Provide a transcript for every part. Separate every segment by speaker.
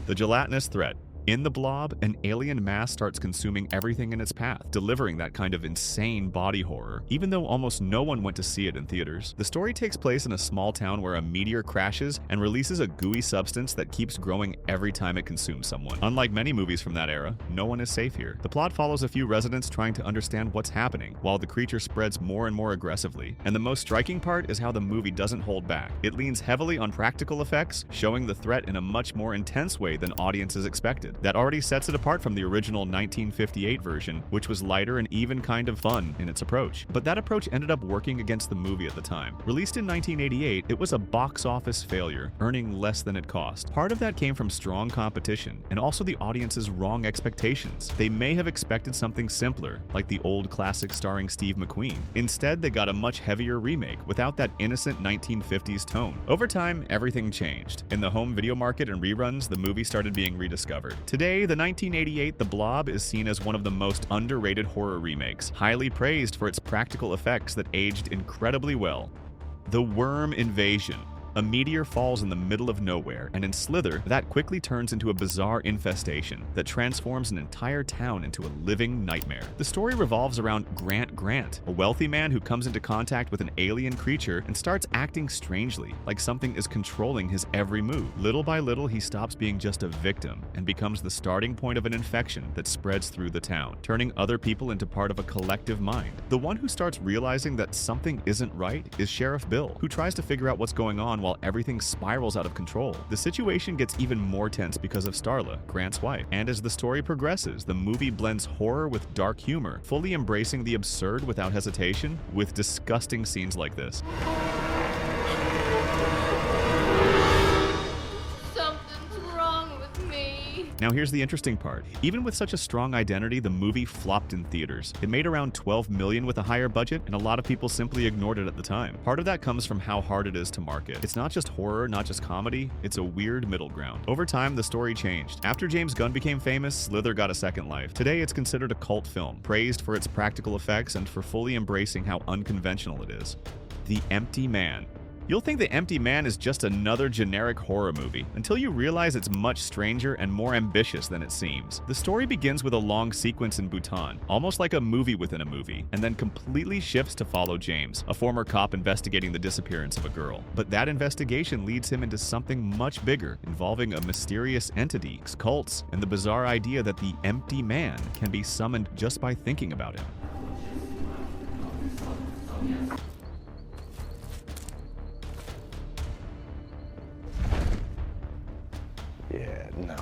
Speaker 1: The gelatinous threat. In The Blob, an alien mass starts consuming everything in its path, delivering that kind of insane body horror, even though almost no one went to see it in theaters. The story takes place in a small town where a meteor crashes and releases a gooey substance that keeps growing every time it consumes someone. Unlike many movies from that era, no one is safe here. The plot follows a few residents trying to understand what's happening, while the creature spreads more and more aggressively. And the most striking part is how the movie doesn't hold back. It leans heavily on practical effects, showing the threat in a much more intense way than audiences expected. That already sets it apart from the original 1958 version, which was lighter and even kind of fun in its approach. But that approach ended up working against the movie at the time. Released in 1988, it was a box office failure, earning less than it cost. Part of that came from strong competition, and also the audience's wrong expectations. They may have expected something simpler, like the old classic starring Steve McQueen. Instead, they got a much heavier remake, without that innocent 1950s tone. Over time, everything changed. In the home video market and reruns, the movie started being rediscovered. Today, the 1988 The Blob is seen as one of the most underrated horror remakes, highly praised for its practical effects that aged incredibly well. The Worm Invasion. A meteor falls in the middle of nowhere, and in Slither, that quickly turns into a bizarre infestation that transforms an entire town into a living nightmare. The story revolves around Grant, a wealthy man who comes into contact with an alien creature and starts acting strangely, like something is controlling his every move. Little by little, he stops being just a victim and becomes the starting point of an infection that spreads through the town, turning other people into part of a collective mind. The one who starts realizing that something isn't right is Sheriff Bill, who tries to figure out what's going on while everything spirals out of control. The situation gets even more tense because of Starla, Grant's wife, and as the story progresses, the movie blends horror with dark humor, fully embracing the absurd without hesitation, with disgusting scenes like this. Now here's the interesting part. Even with such a strong identity, the movie flopped in theaters. It made around $12 million with a higher budget, and a lot of people simply ignored it at the time. Part of that comes from how hard it is to market. It's not just horror, not just comedy, it's a weird middle ground. Over time, the story changed. After James Gunn became famous, Slither got a second life. Today, it's considered a cult film, praised for its practical effects and for fully embracing how unconventional it is. The Empty Man. You'll think The Empty Man is just another generic horror movie, until you realize it's much stranger and more ambitious than it seems. The story begins with a long sequence in Bhutan, almost like a movie within a movie, and then completely shifts to follow James, a former cop investigating the disappearance of a girl. But that investigation leads him into something much bigger, involving a mysterious entity, cults, and the bizarre idea that the Empty Man can be summoned just by thinking about him.
Speaker 2: Yeah, no.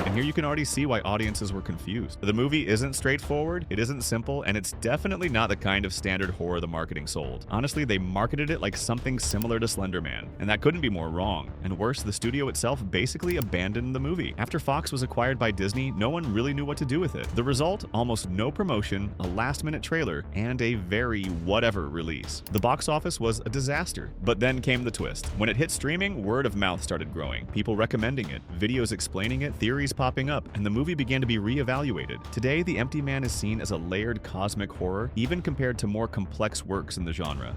Speaker 1: And here you can already see why audiences were confused. The movie isn't straightforward, it isn't simple, and it's definitely not the kind of standard horror the marketing sold. Honestly, they marketed it like something similar to Slender Man, and that couldn't be more wrong. And worse, the studio itself basically abandoned the movie. After Fox was acquired by Disney, no one really knew what to do with it. The result, almost no promotion, a last-minute trailer, and a very whatever release. The box office was a disaster, but then came the twist. When it hit streaming, word of mouth started growing, people recommending it, videos explaining it, theories popping up, and the movie began to be re-evaluated. Today, The Empty Man is seen as a layered cosmic horror, even compared to more complex works in the genre.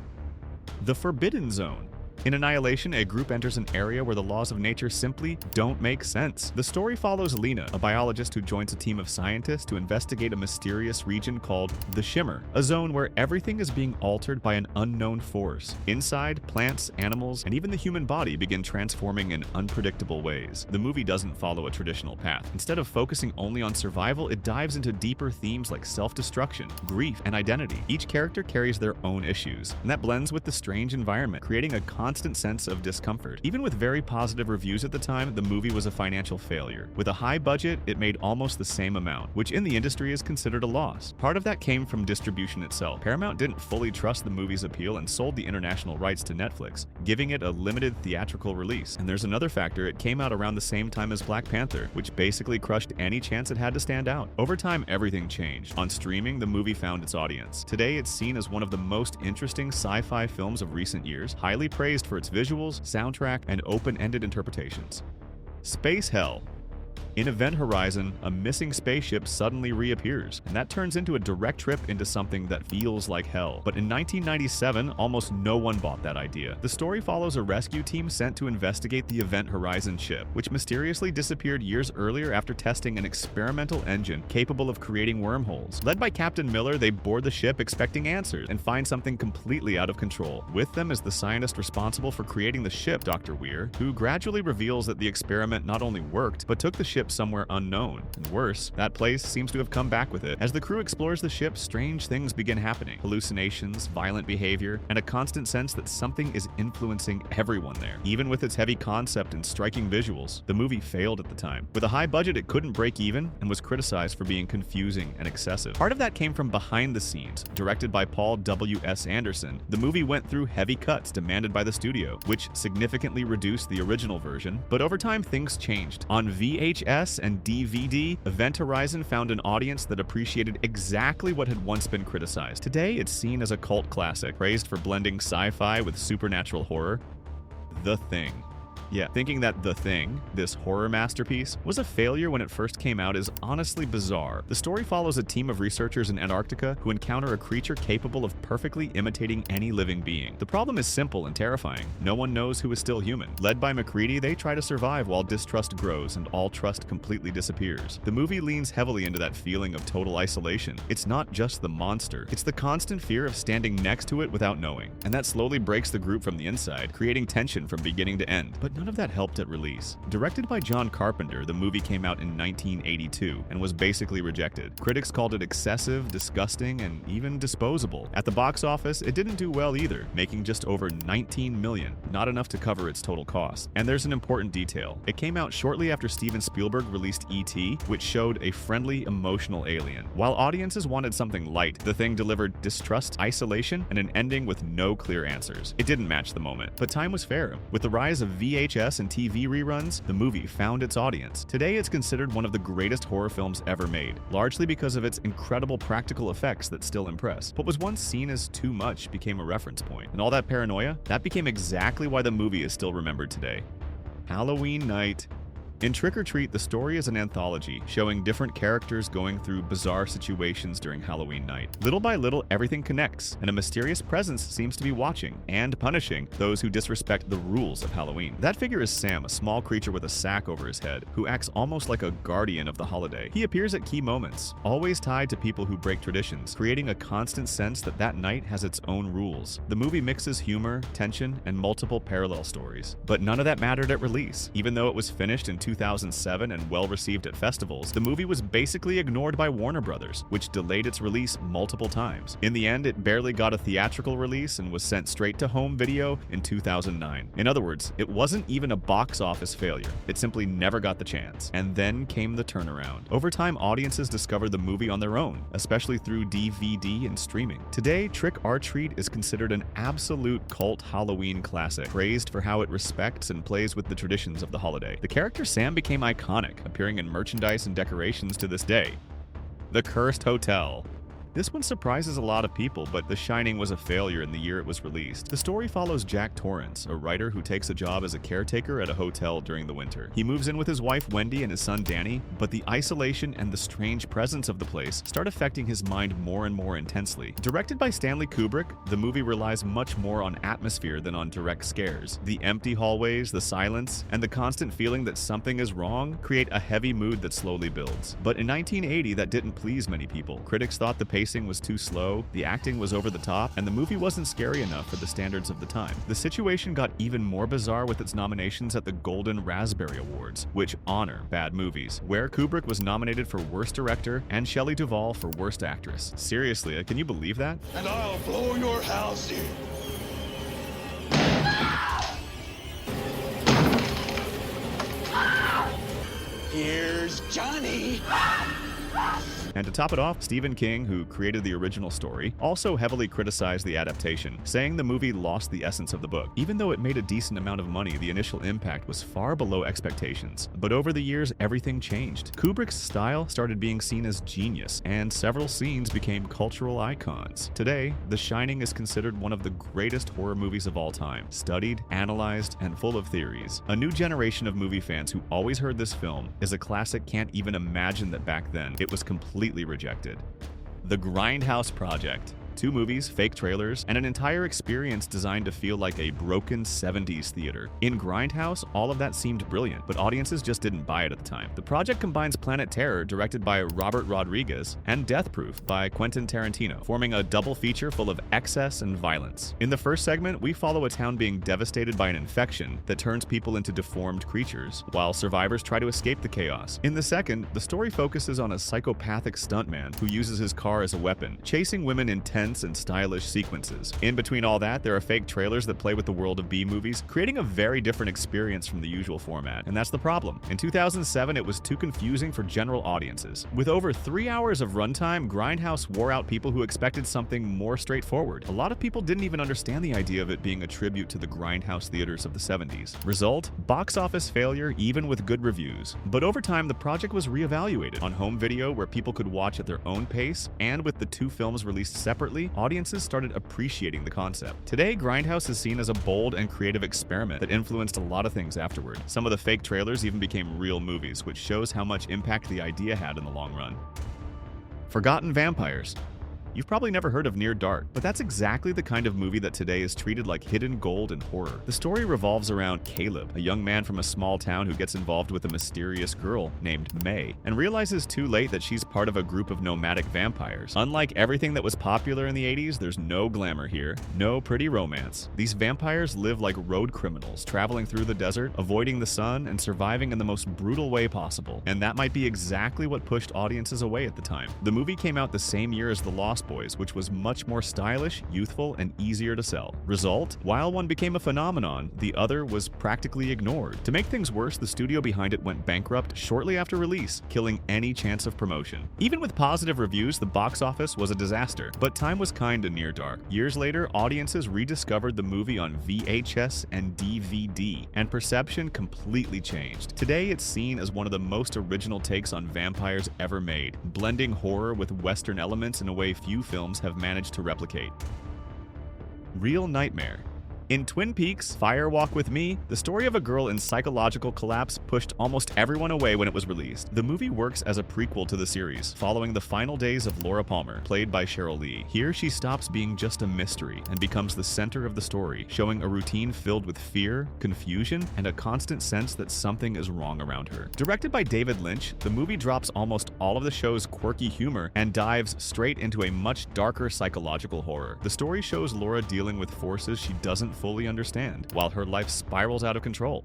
Speaker 1: The Forbidden Zone. In Annihilation, a group enters an area where the laws of nature simply don't make sense. The story follows Lena, a biologist who joins a team of scientists to investigate a mysterious region called the Shimmer, a zone where everything is being altered by an unknown force. Inside, plants, animals, and even the human body begin transforming in unpredictable ways. The movie doesn't follow a traditional path. Instead of focusing only on survival, it dives into deeper themes like self-destruction, grief, and identity. Each character carries their own issues, and that blends with the strange environment, creating a constant sense of discomfort. Even with very positive reviews at the time, the movie was a financial failure. With a high budget, it made almost the same amount, which in the industry is considered a loss. Part of that came from distribution itself. Paramount didn't fully trust the movie's appeal and sold the international rights to Netflix, giving it a limited theatrical release. And there's another factor, it came out around the same time as Black Panther, which basically crushed any chance it had to stand out. Over time, everything changed. On streaming, the movie found its audience. Today, it's seen as one of the most interesting sci-fi films of recent years, highly praised for its visuals, soundtrack, and open-ended interpretations. Space Hell. In Event Horizon, a missing spaceship suddenly reappears, and that turns into a direct trip into something that feels like hell. But in 1997, almost no one bought that idea. The story follows a rescue team sent to investigate the Event Horizon ship, which mysteriously disappeared years earlier after testing an experimental engine capable of creating wormholes. Led by Captain Miller, they board the ship expecting answers and find something completely out of control. With them is the scientist responsible for creating the ship, Dr. Weir, who gradually reveals that the experiment not only worked, but took the ship somewhere unknown. And worse, that place seems to have come back with it. As the crew explores the ship, strange things begin happening. Hallucinations, violent behavior, and a constant sense that something is influencing everyone there. Even with its heavy concept and striking visuals, the movie failed at the time. With a high budget, it couldn't break even and was criticized for being confusing and excessive. Part of that came from behind the scenes. Directed by Paul W.S. Anderson, the movie went through heavy cuts demanded by the studio, which significantly reduced the original version. But over time, things changed. On VHS and DVD, Event Horizon found an audience that appreciated exactly what had once been criticized. Today, it's seen as a cult classic, praised for blending sci-fi with supernatural horror. The Thing. Yeah, thinking that The Thing, this horror masterpiece, was a failure when it first came out is honestly bizarre. The story follows a team of researchers in Antarctica who encounter a creature capable of perfectly imitating any living being. The problem is simple and terrifying. No one knows who is still human. Led by MacReady, they try to survive while distrust grows and all trust completely disappears. The movie leans heavily into that feeling of total isolation. It's not just the monster, it's the constant fear of standing next to it without knowing. And that slowly breaks the group from the inside, creating tension from beginning to end. But none of that helped at release. Directed by John Carpenter, the movie came out in 1982 and was basically rejected. Critics called it excessive, disgusting, and even disposable. At the box office, it didn't do well either, making just over $19 million, not enough to cover its total cost. And there's an important detail. It came out shortly after Steven Spielberg released E.T., which showed a friendly, emotional alien. While audiences wanted something light, The Thing delivered distrust, isolation, and an ending with no clear answers. It didn't match the moment, but time was fair. With the rise of VHS and TV reruns, the movie found its audience. Today, it's considered one of the greatest horror films ever made, largely because of its incredible practical effects that still impress. What was once seen as too much became a reference point, and all that paranoia, that became exactly why the movie is still remembered today. Halloween Night. In Trick or Treat, the story is an anthology, showing different characters going through bizarre situations during Halloween night. Little by little, everything connects, and a mysterious presence seems to be watching and punishing those who disrespect the rules of Halloween. That figure is Sam, a small creature with a sack over his head, who acts almost like a guardian of the holiday. He appears at key moments, always tied to people who break traditions, creating a constant sense that that night has its own rules. The movie mixes humor, tension, and multiple parallel stories. But none of that mattered at release. Even though it was finished in 2007 and well received at festivals, the movie was basically ignored by Warner Brothers, which delayed its release multiple times. In the end, it barely got a theatrical release and was sent straight to home video in 2009. In other words, it wasn't even a box office failure. It simply never got the chance. And then came the turnaround. Over time, audiences discovered the movie on their own, especially through DVD and streaming. Today, Trick or Treat is considered an absolute cult Halloween classic, praised for how it respects and plays with the traditions of the holiday. The character Sam became iconic, appearing in merchandise and decorations to this day. The Cursed Hotel. This one surprises a lot of people, but The Shining was a failure in the year it was released. The story follows Jack Torrance, a writer who takes a job as a caretaker at a hotel during the winter. He moves in with his wife Wendy and his son Danny, but the isolation and the strange presence of the place start affecting his mind more and more intensely. Directed by Stanley Kubrick, the movie relies much more on atmosphere than on direct scares. The empty hallways, the silence, and the constant feeling that something is wrong create a heavy mood that slowly builds. But in 1980, that didn't please many people. Critics thought the pacing was too slow, the acting was over the top, and the movie wasn't scary enough for the standards of the time. The situation got even more bizarre with its nominations at the Golden Raspberry Awards, which honor bad movies, where Kubrick was nominated for Worst Director and Shelley Duvall for Worst Actress. Seriously, can you believe that?
Speaker 3: And I'll blow your house in. Here's Johnny.
Speaker 1: And to top it off, Stephen King, who created the original story, also heavily criticized the adaptation, saying the movie lost the essence of the book. Even though it made a decent amount of money, the initial impact was far below expectations. But over the years, everything changed. Kubrick's style started being seen as genius, and several scenes became cultural icons. Today, The Shining is considered one of the greatest horror movies of all time, studied, analyzed, and full of theories. A new generation of movie fans who always heard this film is a classic can't even imagine that back then it was completely rejected. The Grindhouse Project. 2 movies, fake trailers, and an entire experience designed to feel like a broken 70s theater. In Grindhouse, all of that seemed brilliant, but audiences just didn't buy it at the time. The project combines Planet Terror, directed by Robert Rodriguez, and Death Proof by Quentin Tarantino, forming a double feature full of excess and violence. In the first segment, we follow a town being devastated by an infection that turns people into deformed creatures, while survivors try to escape the chaos. In the second, the story focuses on a psychopathic stuntman who uses his car as a weapon, chasing women in intense and stylish sequences. In between all that, there are fake trailers that play with the world of B-movies, creating a very different experience from the usual format, and that's the problem. In 2007, it was too confusing for general audiences. With over 3 hours of runtime, Grindhouse wore out people who expected something more straightforward. A lot of people didn't even understand the idea of it being a tribute to the Grindhouse theaters of the 70s. Result? Box office failure even with good reviews. But over time, the project was reevaluated. On home video, where people could watch at their own pace, and with the 2 films released separately, audiences started appreciating the concept. Today, Grindhouse is seen as a bold and creative experiment that influenced a lot of things afterward. Some of the fake trailers even became real movies, which shows how much impact the idea had in the long run. Forgotten Vampires. You've probably never heard of Near Dark, but that's exactly the kind of movie that today is treated like hidden gold in horror. The story revolves around Caleb, a young man from a small town who gets involved with a mysterious girl named May, and realizes too late that she's part of a group of nomadic vampires. Unlike everything that was popular in the 80s, there's no glamour here, no pretty romance. These vampires live like road criminals, traveling through the desert, avoiding the sun, and surviving in the most brutal way possible. And that might be exactly what pushed audiences away at the time. The movie came out the same year as The Lost Boys, which was much more stylish, youthful, and easier to sell. Result? While one became a phenomenon, the other was practically ignored. To make things worse, the studio behind it went bankrupt shortly after release, killing any chance of promotion. Even with positive reviews, the box office was a disaster, but time was kind to Near Dark. Years later, audiences rediscovered the movie on VHS and DVD, and perception completely changed. Today, it's seen as one of the most original takes on vampires ever made, blending horror with Western elements in a way few films have managed to replicate. Real Nightmare. In Twin Peaks, Fire Walk with Me, the story of a girl in psychological collapse pushed almost everyone away when it was released. The movie works as a prequel to the series, following the final days of Laura Palmer, played by Cheryl Lee. Here, she stops being just a mystery and becomes the center of the story, showing a routine filled with fear, confusion, and a constant sense that something is wrong around her. Directed by David Lynch, the movie drops almost all of the show's quirky humor and dives straight into a much darker psychological horror. The story shows Laura dealing with forces she doesn't fully understand, while her life spirals out of control.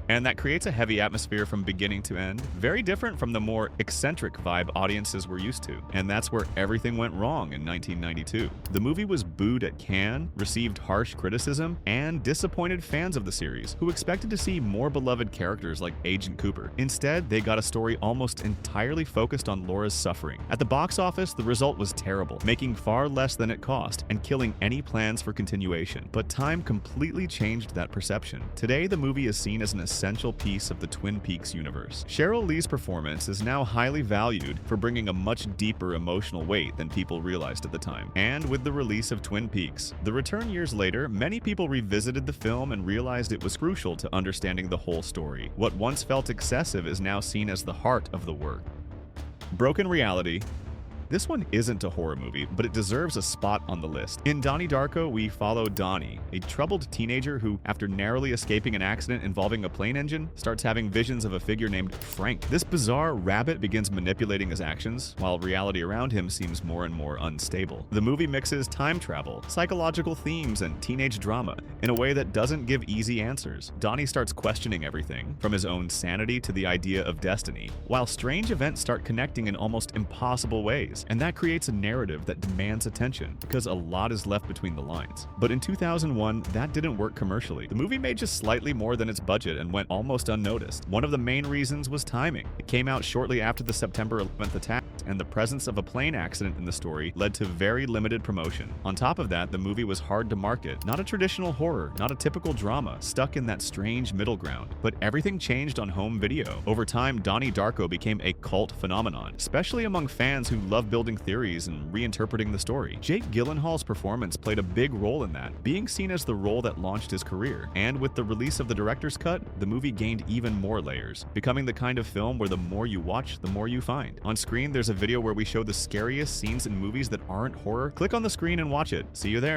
Speaker 1: And that creates a heavy atmosphere from beginning to end, very different from the more eccentric vibe audiences were used to. And that's where everything went wrong in 1992. The movie was booed at Cannes, received harsh criticism, and disappointed fans of the series, who expected to see more beloved characters like Agent Cooper. Instead, they got a story almost entirely focused on Laura's suffering. At the box office, the result was terrible, making far less than it cost and killing any plans for continuation. But time completely changed that perception. Today, the movie is seen as an essential piece of the Twin Peaks universe. Cheryl Lee's performance is now highly valued for bringing a much deeper emotional weight than people realized at the time. And with the release of Twin Peaks, The Return years later, many people revisited the film and realized it was crucial to understanding the whole story. What once felt excessive is now seen as the heart of the work. Broken Reality. This one isn't a horror movie, but it deserves a spot on the list. In Donnie Darko, we follow Donnie, a troubled teenager who, after narrowly escaping an accident involving a plane engine, starts having visions of a figure named Frank. This bizarre rabbit begins manipulating his actions, while reality around him seems more and more unstable. The movie mixes time travel, psychological themes, and teenage drama in a way that doesn't give easy answers. Donnie starts questioning everything, from his own sanity to the idea of destiny, while strange events start connecting in almost impossible ways. stories, and that creates a narrative that demands attention because a lot is left between the lines. But in 2001, that didn't work commercially. The movie made just slightly more than its budget and went almost unnoticed. One of the main reasons was timing. It came out shortly after the September 11th attack, and the presence of a plane accident in the story led to very limited promotion. On top of that, the movie was hard to market. Not a traditional horror, not a typical drama, stuck in that strange middle ground. But everything changed on home video. Over time, Donnie Darko became a cult phenomenon, especially among fans who love building theories and reinterpreting the story. Jake Gyllenhaal's performance played a big role in that, being seen as the role that launched his career. And with the release of the director's cut, the movie gained even more layers, becoming the kind of film where the more you watch, the more you find. On screen, there's a video where we show the scariest scenes in movies that aren't horror. Click on the screen and watch it. See you there.